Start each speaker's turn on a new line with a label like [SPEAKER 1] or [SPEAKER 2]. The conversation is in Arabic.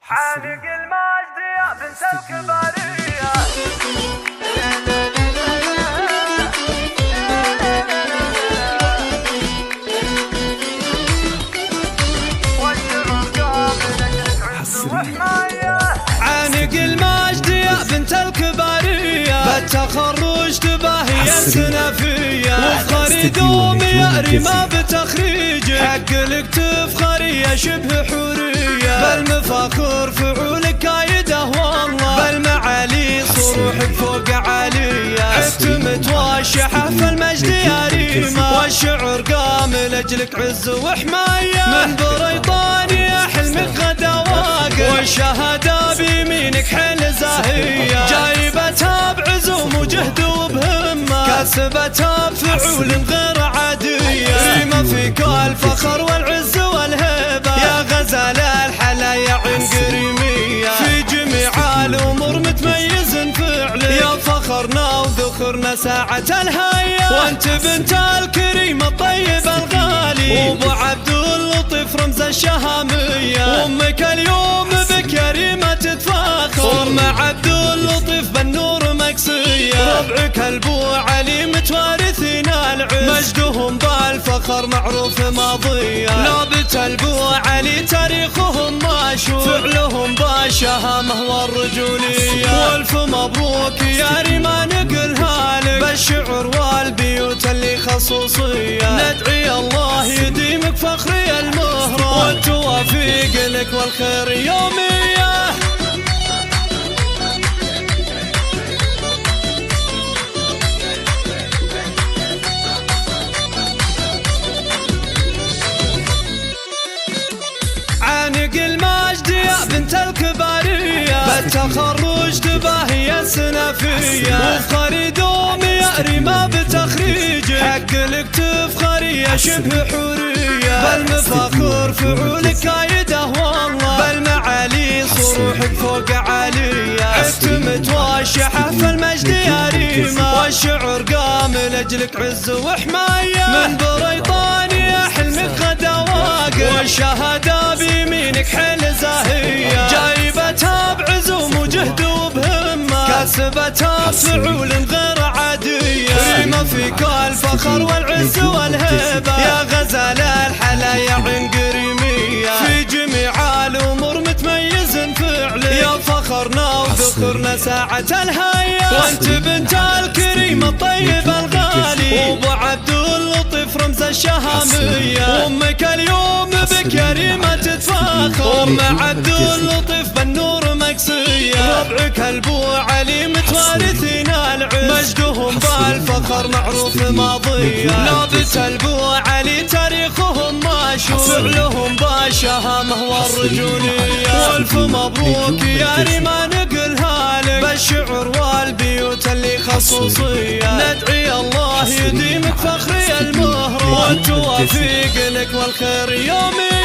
[SPEAKER 1] حانق المجد يا بنت الكبارية.
[SPEAKER 2] عانق المجد يا بنت الكبارية، بالتخرج تباهي السنفية، وفخري دوم يا ريما بتخريج، حق لك تفخري يا شبه حورية، بالمفاخر فعولك كايده والله، بالمعالي صروحك فوق عالية، عدت متوشحة في المجد يا ريما، والشعر قام لأجلك عز وحماية، من بريطانيا حلمك غدا واقع، والشهادة بيمينك حيل زاهية، جايبتها بعزوم وجهد وبهمة، كاسبتها بفعول غير عادية، ريما فيك الفخر والعز والهيبة، يا غزال الحلا يا عين قريمية، في جميع الأمور متميز فعلي، يا فخرنا وذخرنا ساعة الهية، وانت بنت الكريم الطيب الغالي، وابو عبد اللطيف رمز الشهامية، وامك اليوم بك يا ريما تتفاخر، ام عبد اللطيف بالنور مكسية، ربعك البو علي متوارثين العز، مجدهم بالفخر معروف ماضية، لابت البو علي تاريخهم ماشور، فعلهم بالشهامة والرجولية، والف مبروك يا ريما نقلها لك، بالشعر والبيوت اللي خصوصية، ندعي الله يديمك فخري المهرة، والتوافيق لك والخير يومية. عانق المجد يا بنت الكبارية، بالتخرج تباهي السنفية، وفخري دوم يا ريما بتخريج، حق لك تفخري يا شبه حورية، بالمفاخر فعولك كايده والله، بالمعالي صروحك فوق عالية، عدت متوشحة في المجد يا ريما، والشعر قام لأجلك عز وحماية، من بريطانيا حلمك غدا واقع، والشهادة بيمينك حيل زاهية، جايبتها بعزوم وجهد وبهمة، كاسبتها بفعول غير عادية، ريما فيك الفخر والعز والهيبة، يا غزال الحلا يا عين قريمية، في جميع الأمور متميز فعلي، يا فخرنا وذخرنا ساعة الهية، وانت بنت الكريم الطيب الغالي، وابو عبد اللطيف رمز الشهامية، وامك اليوم بك يا ريما تتفاخر، ام عبد اللطيف بالنور مكسية، ربعك البو علي متوارثين العز، مجدهم بالفخر معروف ماضية، لابت البو علي تاريخهم ماشور، فعلهم بالشهامة والرجولية، والف مبروك يا ريما نقلها لك، بالشعر والبيوت اللي خصوصية، ندعي الله يديمك فخري المهرة، والتوافيق لك والخير يومية.